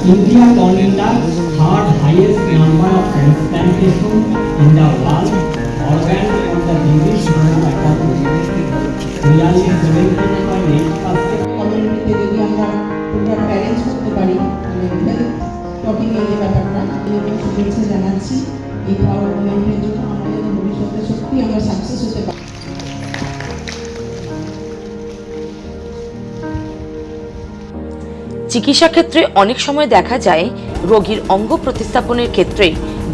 India calling the third highest number of transplantation in the world, organ on the British nearly 17.8%. কমিউনিটিতে যদি আমরা programme arrange করতে পারি topping এই ব্যাপারটা এবং শুভেচ্ছা জানাচ্ছি এই পাওয়ার মুভমেন্টের জন্য আমরা যেন ভবিষ্যতে সত্যি আমরা সাকসেস হতে পারি। চিকিৎসা ক্ষেত্রে অনেক সময় দেখা যায় রোগীর অঙ্গ প্রতিস্থাপনের ক্ষেত্রে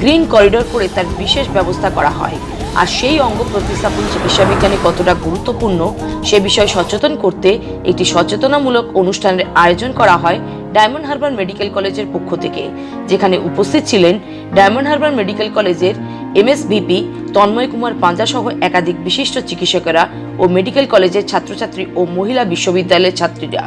গ্রিন করিডোর করে তার বিশেষ ব্যবস্থা করা হয়, আর সেই অঙ্গ প্রতিস্থাপন চিকিৎসা বিজ্ঞানে কতটা গুরুত্বপূর্ণ সে বিষয়ে সচেতন করতে একটি সচেতনামূলক অনুষ্ঠানের আয়োজন করা হয় ডায়মন্ড হারবার মেডিকেল কলেজের পক্ষ থেকে, যেখানে উপস্থিত ছিলেন ডায়মন্ড হারবার মেডিকেল কলেজের MSVP তন্ময় কুমার পাঞ্জা সহ একাধিক বিশিষ্ট চিকিৎসকেরা ও মেডিকেল কলেজের ছাত্রছাত্রী ও মহিলা বিশ্ববিদ্যালয়ের ছাত্রীরা।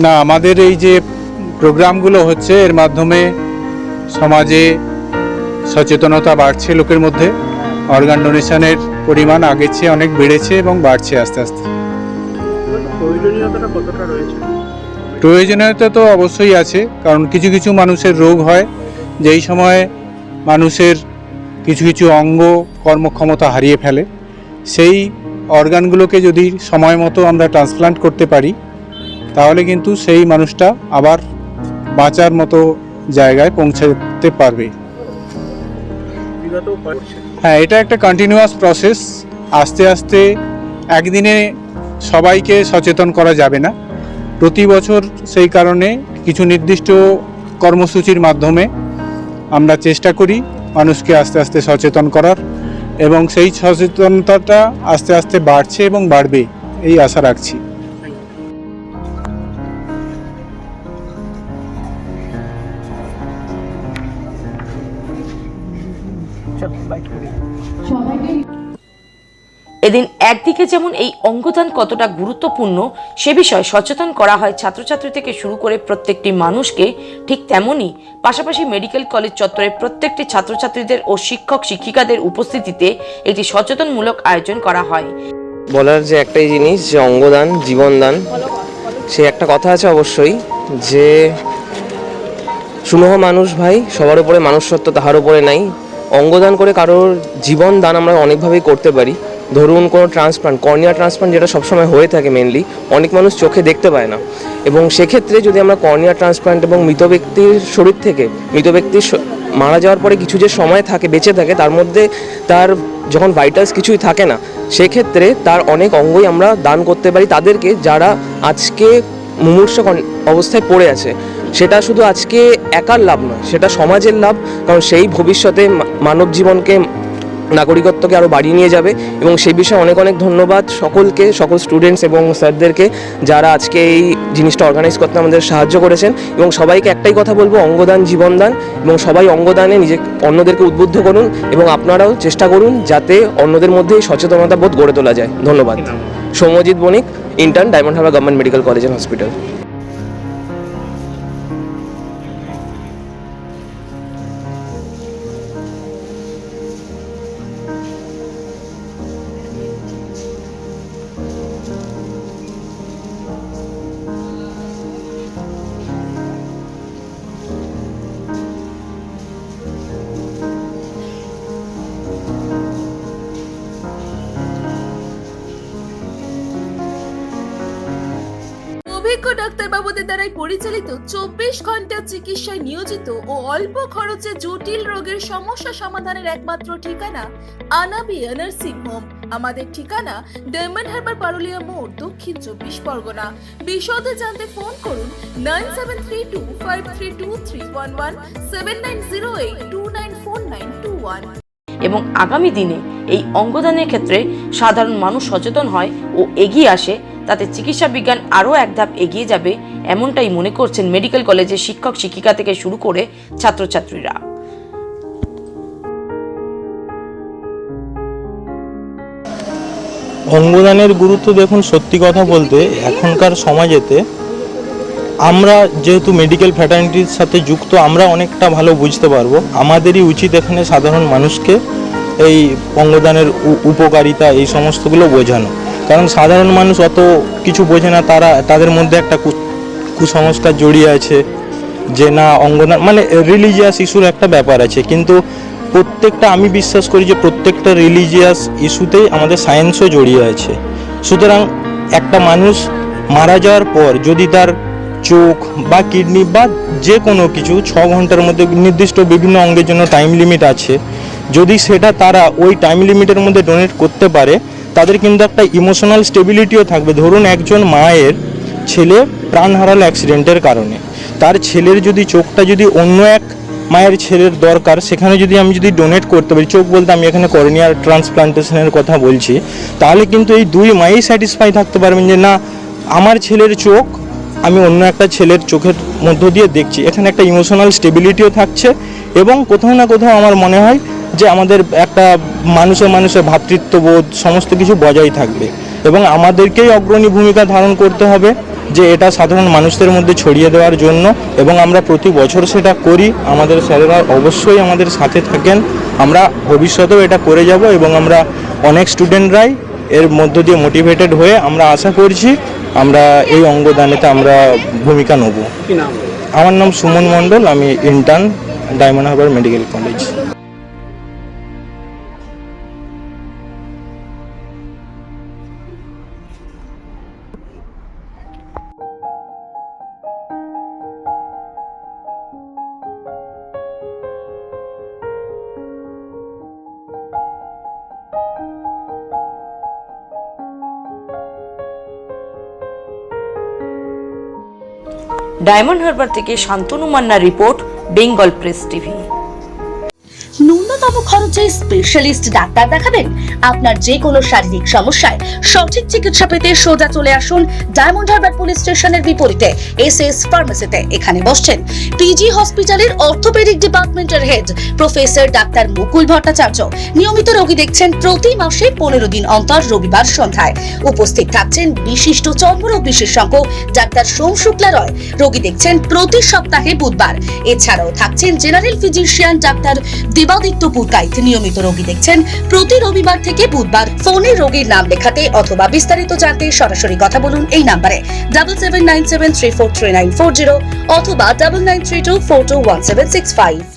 না, আমাদের এই যে প্রোগ্রামগুলো হচ্ছে এর মাধ্যমে সমাজে সচেতনতা বাড়ছে, লোকের মধ্যে অর্গান ডোনেশনের পরিমাণ আগের চেয়ে অনেক বেড়েছে এবং বাড়ছে আস্তে আস্তে। প্রয়োজনীয়তা তো অবশ্যই আছে, কারণ কিছু কিছু মানুষের রোগ হয় যেই সময় মানুষের কিছু কিছু অঙ্গ কর্মক্ষমতা হারিয়ে ফেলে, সেই অর্গানগুলোকে যদি সময় মতো আমরা ট্রান্সপ্লান্ট করতে পারি তাহলে কিন্তু সেই মানুষটা আবার বাঁচার মতো জায়গায় পৌঁছাতে পারবে। হ্যাঁ, এটা একটা কন্টিনিউয়াস প্রসেস। আস্তে আস্তে একদিনে সবাইকে সচেতন করা যাবে না, প্রতি বছর সেই কারণে কিছু নির্দিষ্ট কর্মসূচির মাধ্যমে আমরা চেষ্টা করি মানুষকে আস্তে আস্তে সচেতন করার, এবং সেই সচেতনতাটা আস্তে আস্তে বাড়ছে এবং বাড়বে এই আশা রাখছি। এদিন একদিকে যেমন এই অঙ্গদান কতটা গুরুত্বপূর্ণ সে বিষয়ে সচেতন করা হয় ছাত্রছাত্রী থেকে শুরু করে প্রত্যেকটি মানুষকে, ঠিক তেমনই পাশাপাশি মেডিকেল কলেজ চত্বরে প্রত্যেকটি ছাত্রছাত্রীদের ও শিক্ষক শিক্ষিকাদের উপস্থিতিতে একটি সচেতনমূলক আয়োজন করা হয়। বলার যে একটাই জিনিস যে অঙ্গদান জীবনদান, সে একটা কথা আছে অবশ্যই যে শুনহ মানুষ ভাই সবার উপরে মানুষত্ব তাহার উপরে নাই। অঙ্গদান করে কারোর জীবন দান আমরা অনেকভাবেই করতে পারি। ধরুন কোনো ট্রান্সপ্লান্ট, কর্নিয়া ট্রান্সপ্লান্ট যেটা সবসময় হয়ে থাকে মেনলি, অনেক মানুষ চোখে দেখতে পায় না, এবং সেক্ষেত্রে যদি আমরা কর্নিয়া ট্রান্সপ্লান্ট এবং মৃত ব্যক্তির শরীর থেকে মৃত ব্যক্তির মারা যাওয়ার পরে কিছু যে সময় থাকে বেঁচে থাকে, তার মধ্যে তার যখন ভাইটালস কিছুই থাকে না, সেক্ষেত্রে তার অনেক অঙ্গই আমরা দান করতে পারি তাদেরকে যারা আজকে মুমূর্ষ অবস্থায় পড়ে আছে। সেটা শুধু আজকে একার লাভ নয়, সেটা সমাজের লাভ, কারণ সেই ভবিষ্যতে মানব জীবনকে নাগরিকত্বকে আরও বাড়িয়ে নিয়ে যাবে। এবং সেই বিষয়ে অনেক অনেক ধন্যবাদ সকলকে, সকল স্টুডেন্টস এবং স্যারদেরকে যারা আজকে এই জিনিসটা অর্গানাইজ করতে আমাদের সাহায্য করেছেন। এবং সবাইকে একটাই কথা বলবো, অঙ্গদান জীবনদান, এবং সবাই অঙ্গদানে অন্যদেরকে উদ্বুদ্ধ করুন এবং আপনারাও চেষ্টা করুন যাতে অন্যদের মধ্যে এই সচেতনতা বোধ গড়ে তোলা যায়। ধন্যবাদ। Soumyajit Banik, intern, Diamond Harbour Government Medical College and Hospital. অভিজ্ঞ ডাক্তারবাবুদের দ্বারাই পরিচালিত 24 ঘন্টা চিকিৎসায় নিয়োজিত ও অল্প খরচে জটিল রোগের সমস্যা সমাধানের একমাত্র ঠিকানা আনাবিয়া নার্সিং হোম। আমাদের ঠিকানা ডায়মন্ড হারবার পারুলিয়া মোড়, দক্ষিণ 24 পরগনা। বিশদে জানতে ফোন করুন 9732532311, 7908294921। এবং আগামী দিনে এই অঙ্গদানের ক্ষেত্রে সাধারণ মানুষ সচেতন হয় ও এগিয়ে আসে, তাতে চিকিৎসা বিজ্ঞান আরও এক ধাপ এগিয়ে যাবে, এমনটাই মনে করছেন মেডিকেল কলেজের শিক্ষক শিক্ষিকা থেকে শুরু করে ছাত্রছাত্রীরা। অঙ্গদানের গুরুত্ব দেখুন, সত্যি কথা বলতে এখনকার সমাজেতে আমরা যেহেতু মেডিকেল ফ্র্যাটার্নিটির সাথে যুক্ত, আমরা অনেকটা ভালো বুঝতে পারবো। আমাদেরই উচিত এখানে সাধারণ মানুষকে এই অঙ্গদানের উপকারিতা এই সমস্তগুলো বোঝানো, কারণ সাধারণ মানুষ অত কিছু বোঝে না। তাদের মধ্যে একটা কুসংস্কার জড়িয়ে আছে যে না, অঙ্গদান মানে রিলিজিয়াস ইস্যুর একটা ব্যাপার আছে, কিন্তু প্রত্যেকটা, আমি বিশ্বাস করি যে প্রত্যেকটা রিলিজিয়াস ইস্যুতেই আমাদের সায়েন্সও জড়িয়ে আছে। সুতরাং একটা মানুষ মারা যাওয়ার পর যদি তার চোখ বা কিডনি বা যে কোনো কিছু 6 ঘন্টার মধ্যে, নির্দিষ্ট বিভিন্ন অঙ্গের জন্য টাইম লিমিট আছে, যদি সেটা তারা ওই টাইম লিমিটের মধ্যে ডোনেট করতে পারে, তাদের কিন্তু একটা ইমোশনাল স্টেবিলিটিও থাকবে। ধরুন একজন মায়ের ছেলে প্রাণ হারালো অ্যাক্সিডেন্টের কারণে, তার ছেলের যদি চোখটা যদি অন্য এক মায়ের ছেলের দরকার, সেখানে যদি আমি যদি ডোনেট করতে পারি, চোখ বলতে আমি এখানে কর্নিয়ার ট্রান্সপ্লান্টেশনের কথা বলছি, তাহলে কিন্তু এই দুই মাই স্যাটিসফাই থাকতে পারবেন যে না, আমার ছেলের চোখ আমি অন্য একটা ছেলের চোখের মধ্য দিয়ে দেখছি। এখানে একটা ইমোশনাল স্টেবিলিটিও থাকছে এবং কোথাও না কোথাও আমার মনে হয় যে আমাদের একটা মানুষের ভ্রাতৃত্ববোধ সমস্ত কিছু বজায় থাকবে এবং আমাদেরকেই অগ্রণী ভূমিকা ধারণ করতে হবে যে এটা সাধারণ মানুষদের মধ্যে ছড়িয়ে দেওয়ার জন্য, এবং আমরা প্রতি বছর সেটা করি। আমাদের স্যারেরা অবশ্যই আমাদের সাথে থাকেন, আমরা ভবিষ্যতেও এটা করে যাব এবং আমরা অনেক স্টুডেন্টরাই এর মধ্য দিয়ে মোটিভেটেড হয়ে আমরা আশা করছি আমরা এই অঙ্গদানেতে আমরা ভূমিকা নেব। আমার নাম সুমন মণ্ডল, আমি intern, Diamond Harbour medical college. Diamond Harbour থেকে শান্তনু মান্নার রিপোর্ট, বেঙ্গল প্রেস টিভি। ন্যূনতম খরচে স্পেশালিস্ট ডাক্তার দেখাবেন? আপনার যে কোনো শারীরিক সমস্যায় সঠিক চিকিৎসা পেতে সোজা চলে আসুন ডায়মন্ড হারবার পুলিশ স্টেশনের বিপরীতে এসএস ফার্মেসিতে। এখানে বসছেন পিজি হসপিটালের অর্থোপেডিক ডিপার্টমেন্টের হেড প্রফেসর ডাক্তার মুকুল ভট্টাচার্য। নিয়মিত রোগী দেখছেন প্রতি মাসে 15 দিন অন্তর রবিবার সন্ধ্যায়। উপস্থিত থাকছেন বিশিষ্ট চর্মরোগ বিশেষজ্ঞ ডাক্তার সোম শুক্লা রয়। রোগী দেখছেন প্রতি সপ্তাহে বুধবার। এছাড়াও থাকছেন general physician doctor Debaditya Purkait. নিয়মিত রোগী দেখছেন প্রতি রবিবার থেকে বুধবার। ফোনে রোগীর নাম লেখাতে অথবা বিস্তারিত জানতে সরাসরি কথা বলুন এই নাম্বারে 7797343940 অথবা 9932421765।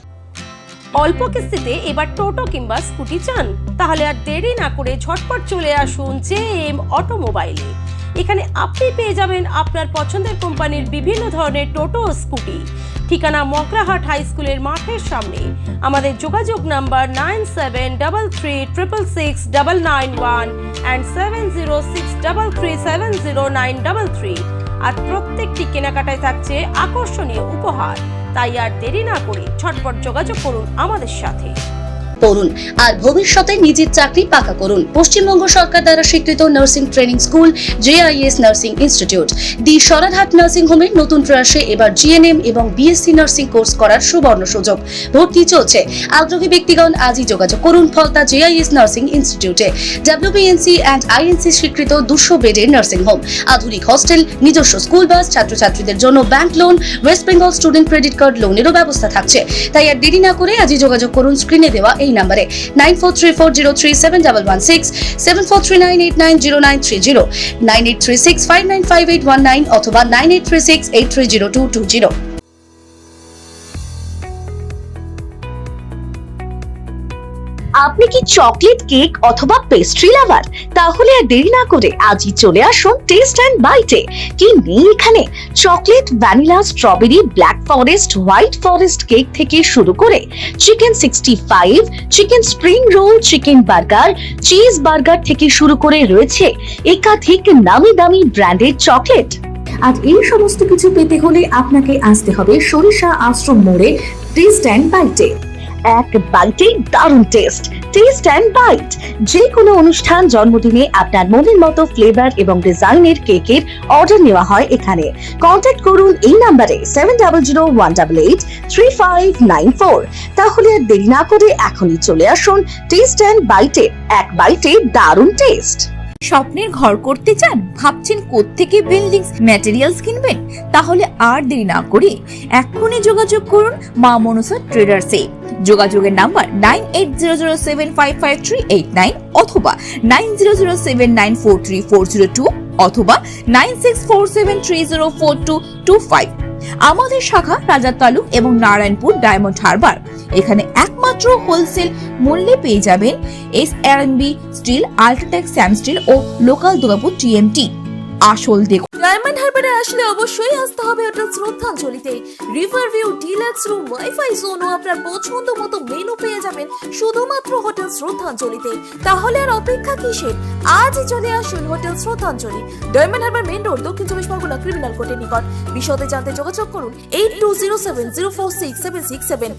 অল্প কিস্তিতে এবার টোটো কিংবা স্কুটি চান? তাহলে আর দেরি না করে ঝটপট চলে আসুন জেএম অটোমোবাইলে। এখানে আপনি পেয়ে যাবেন আপনার পছন্দের কোম্পানির বিভিন্ন ধরনের টোটো ও স্কুটি। ঠিকানা মগরাহাট হাই স্কুলের মাঠের সামনে। আমাদের যোগাযোগ নাম্বার 9733666991 and 7063370933। আর প্রত্যেকটি কেনাকাটায় থাকছে আকর্ষণীয় উপহার। তাই আর দেরি না করে ঝটপট যোগাযোগ করুন আমাদের সাথে। পড়ুন আর ভবিষ্যতে নিজের চাকরি পাকা করুন। পশ্চিমবঙ্গ সরকার দ্বারা স্বীকৃত nursing training school JIS nursing institute the Sararhat nursing হোমের নতুন প্রয়াসে এবার GNM এবং BSc নার্সিং কোর্স করার সুবর্ণ সুযোগ। ভর্তি চলছে। আগ্রহী ব্যক্তিগণ আজই যোগাযোগ করুন ফলতা JIS নার্সিং ইনস্টিটিউটে। WBNC অ্যান্ড INC স্বীকৃত 200 বেডের নার্সিং হোম, আধুনিক হস্টেল, নিজস্ব স্কুল বাস, ছাত্রছাত্রীদের জন্য bank loan, West Bengal student credit card লোনেরও ব্যবস্থা থাকছে। তাই আর দেরি না করে আজই যোগাযোগ করুন স্ক্রিনে দেওয়া এই নম্বরে 9434037116, 7439890930, 9836595819 অথবা 9836830220। আপনি কি চকলেট কেক অথবা পেস্ট্রি লাভার? তাহলে আর দেরি না করে আজই চলে আসুন টেস্ট অ্যান্ড বাইটে। কি নেই এখানে? Chocolate, vanilla, strawberry, black forest, white forest cake থেকে শুরু করে chicken 65, chicken spring roll, chicken burger, cheese burger থেকে শুরু করে রয়েছে একাধিক নামি দামি ব্র্যান্ডের চকলেট। আজ এই সমস্ত কিছু পেতে হলে আপনাকে আসতে হবে সরিষা আশ্রম মোড়ে টেস্ট অ্যান্ড বাইটে। এক বাইটে দারুণ টেস্ট। টেস্ট অ্যান্ড বাইট যে কোনো অনুষ্ঠান, জন্মদিনে আপনার মনের মতো ফ্লেভার এবং ডিজাইনের কেকের অর্ডার নেওয়া হয় এখানে। কন্ট্যাক্ট করুন এই নাম্বারে 7001883594। তাহলে আর দেরি না করে এখনই চলে আসুন টেস্ট অ্যান্ড বাইটে। এক বাইটে দারুণ টেস্ট। স্বপ্নের ঘর করতে চান? ভাবছেন কোত্থেকে বিল্ডিং ম্যাটেরিয়ালস কিনবেন? তাহলে আর দেরি না করে এক্ষুনি যোগাযোগ করুন মা মনসা ট্রেডার্সে। যোগাযোগের নাম্বার 9800755389 অথবা 9007943402 অথবা 9647304225। আমাদের শাখা রাজা তালুক এবং নারায়ণপুর ডায়মন্ড হারবার। এখানে একমাত্র হোলসেল মূল্যে পেয়ে যাবেন SRMB steel, UltraTech Shyam steel ও লোকাল দুর্গাপুর TMT। আসল দেখুন। ডায়মন্ড হারবারে আসলে অবশ্যই আসতে হবে হোটেল শ্রদ্ধাঞ্জলিতে। River view, deluxe room, wifi zone ও আপনার পছন্দ মতো মেনু পেয়ে যাবেন শুধুমাত্র হোটেল শ্রদ্ধাঞ্জলিতে। তাহলে আর অপেক্ষা কিসের? আজই চলে আসুন হোটেল শ্রদ্ধাঞ্জলি, ডায়মন্ড হারবার মেইন রোড, দক্ষিণ চব্বিশ পরগনা, ক্রিমিনাল কোর্টের নিকট। বিশদে জানতে যোগাযোগ করুন 8207046767।